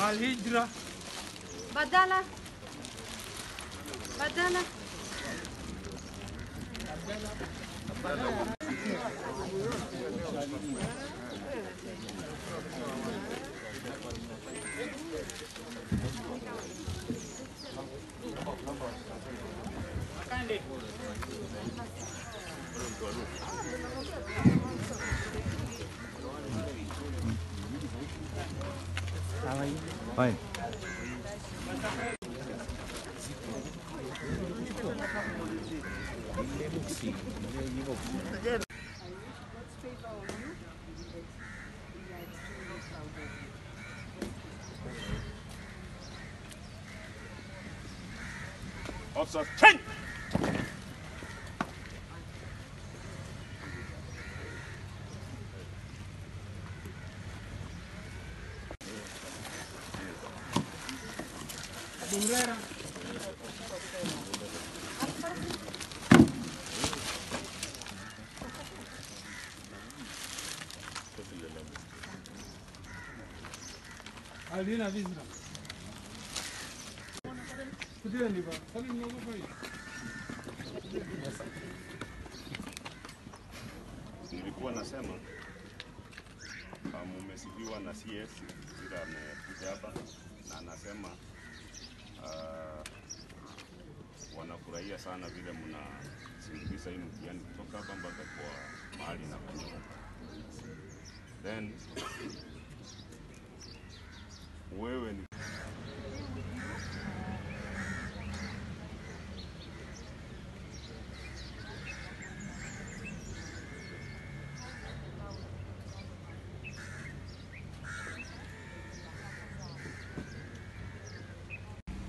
Al-Hijra. Badala. Badala. Fine. Officers, change! Bumrera. Alina Vizra. Kudia niba. Kali mnaogopa hiyo? Nilikuwa nasema mmesifiwa na CS vile amekuja hapa na anasema wanafurahia sana vile mnasindikiza hii mtihani kutoka hapa mpaka kwa mahali na kufika. Then wewe ni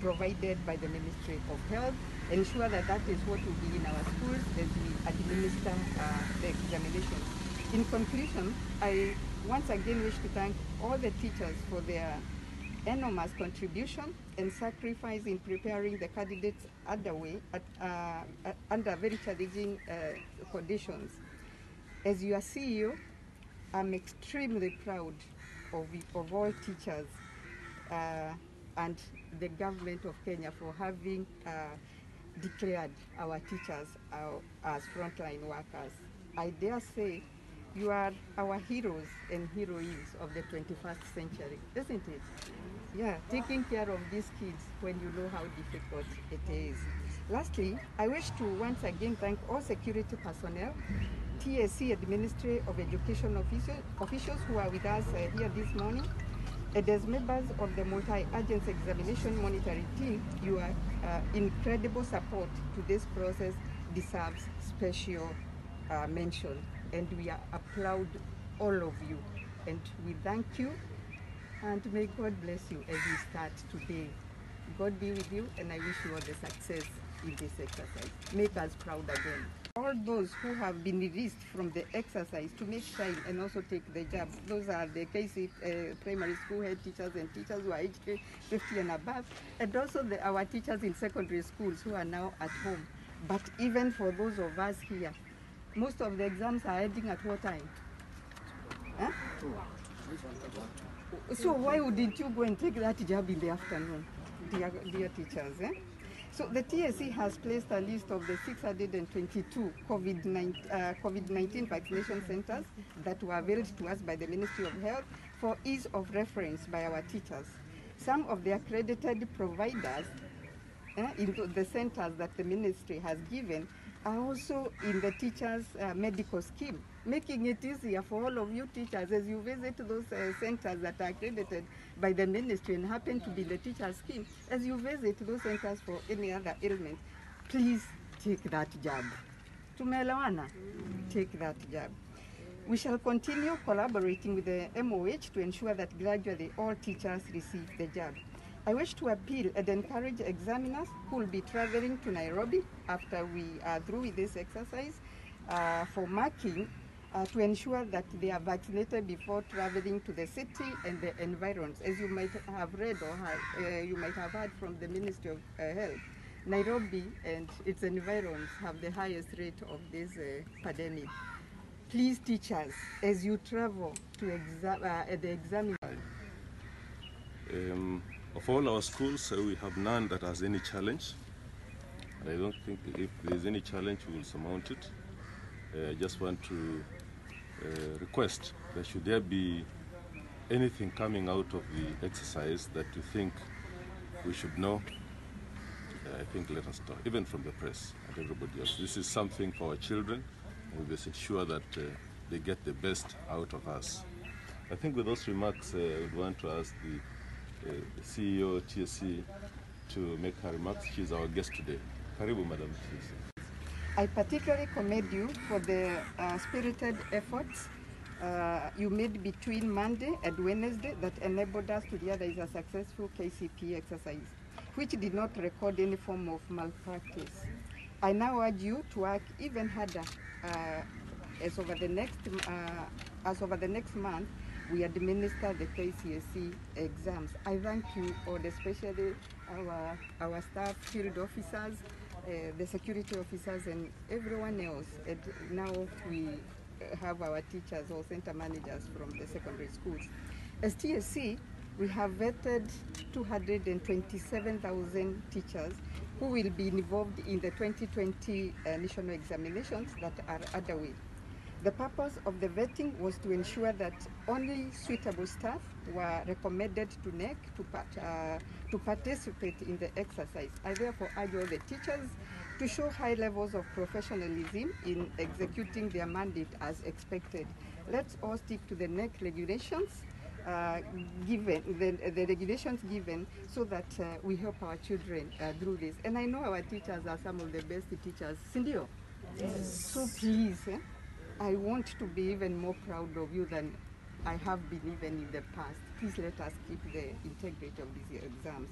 provided by the Ministry of Health, ensure that that is what will be in our schools as we administer the examinations. In conclusion, I once again wish to thank all the teachers for their enormous contribution and sacrifice in preparing the candidates underway under very challenging conditions. As your CEO, I'm extremely proud of all teachers and the government of Kenya for having declared our teachers as frontline workers. I dare say you are our heroes and heroines of the 21st century, isn't it? Yeah, taking care of these kids when you know how difficult it is. Lastly, I wish to once again thank all security personnel, TSC Administrator of Education officials who are with us here this morning. And as members of the multi-agency examination monitoring team, your incredible support to this process deserves special mention. And we applaud all of you. And we thank you. And may God bless you as you start today. God be with you, and I wish you all the success in this exercise. Make us proud again. All those who have been released from the exercise to make time and also take the job, those are the kcse primary school head teachers and teachers who are HK 50 and above, and also our teachers in secondary schools who are now at home. But even for those of us here, most of the exams are ending at what time? Huh? So why wouldn't you go and take that job in the afternoon, dear teachers? Eh? So the TSC has placed a list of the 622 COVID-19 vaccination centers that were availed to us by the Ministry of Health for ease of reference by our teachers. Some of the accredited providers in the centers that the ministry has given are also in the teachers' medical scheme, making it easier for all of you teachers as you visit those centers that are accredited by the ministry and happen to be the teacher scheme. As you visit those centers for any other ailment, please take that jab. Tumeelewana? Take that jab. We shall continue collaborating with the MOH to ensure that gradually all teachers receive the jab. I wish to appeal and encourage examiners who will be traveling to Nairobi after we are through with this exercise for marking to ensure that they are vaccinated before traveling to the city and the environs. As you might have read or you might have heard from the Ministry of Health, Nairobi and its environs have the highest rate of this pandemic. Please, teachers, as you travel to the examination, Of all our schools, we have none that has any challenge. And I don't think if there's any challenge, we will surmount it. I just want to request that should there be anything coming out of the exercise that you think we should know, I think let us talk, even from the press and everybody else. This is something for our children, and we must ensure that they get the best out of us. I think with those remarks, I would want to ask the CEO of kcse to make her remarks. She's our guest today. Karibu, Madam kcse. I particularly commend you for the spirited efforts you made between Monday and Wednesday that enabled us to realize a successful KCPE exercise, which did not record any form of malpractice. I now urge you to work even harder as over the next month we administer the kcse exams. I thank you all, especially our staff, field officers, the security officers, and everyone else. And now we have our teachers or center managers from the secondary schools. As TSC, we have vetted 227,000 teachers who will be involved in the 2020 national examinations that are underway. The purpose of the vetting was to ensure that only suitable staff were recommended to NEC to participate in the exercise. I therefore urge all the teachers to show high levels of professionalism in executing their mandate as expected. Let's all stick to the NEC regulations the regulations given, so that we help our children through this. And I know our teachers are some of the best teachers. Sindio? Yes. So please, I want to be even more proud of you than I have been even in the past. Please let us keep the integrity of these exams.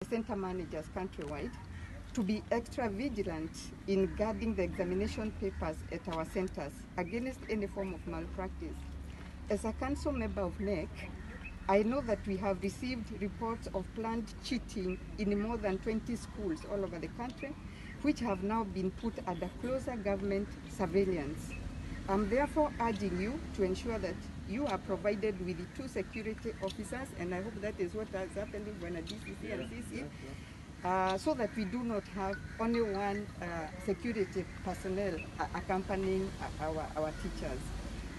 Center managers countrywide to be extra vigilant in guarding the examination papers at our centers against any form of malpractice. As a council member of NEC, I know that we have received reports of planned cheating in more than 20 schools all over the country, which have now been put under closer government surveillance. I'm therefore urging you to ensure that you are provided with the 2 security officers, and I hope that is what has happened when a DCC and CC, so that we do not have only one security personnel accompanying our teachers.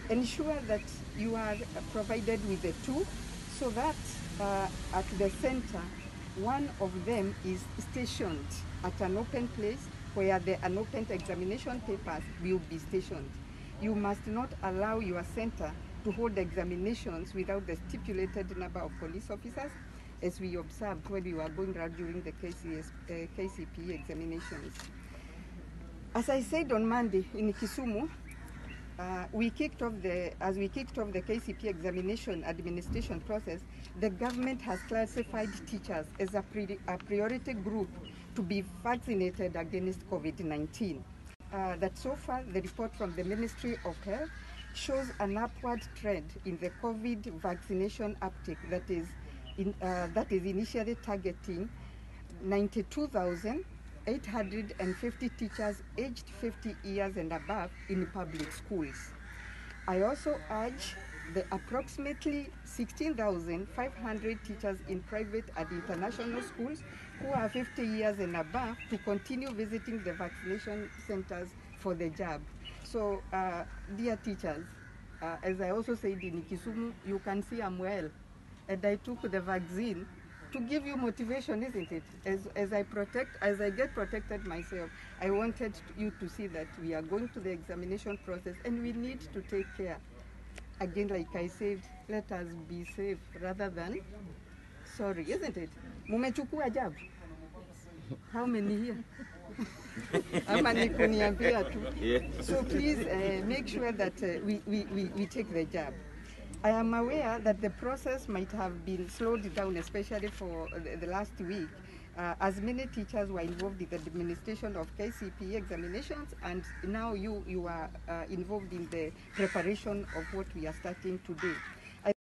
Ensure that you are provided with the 2, so that at the center, one of them is stationed at an open place where the unopened examination papers will be stationed. You must not allow your center to hold examinations without the stipulated number of police officers, as we observed when we were going around during the KCPE examinations. As I said on Monday in Kisumu, as we kicked off the KCPE examination administration process, the government has classified teachers as a priority group to be vaccinated against COVID-19. That so far, the report from the Ministry of Health shows an upward trend in the COVID vaccination uptake that is initially targeting 92,850 teachers aged 50 years and above in public schools. I also urge the approximately 16,500 teachers in private and international schools who are 50 years and above to continue visiting the vaccination centers for the jab. So, dear teachers, as I also said in Kisumu, you can see I'm well, and I took the vaccine to give you motivation, isn't it? As I get protected myself, I wanted you to see that we are going to the examination process and we need to take care. Again, like I said, let us be safe rather than sorry, isn't it? Mumechukua jab? How many here? So please make sure that we take the jab. I am aware that the process might have been slowed down, especially for the last week, as many teachers were involved in the administration of KCPE examinations, and now you are involved in the preparation of what we are starting today.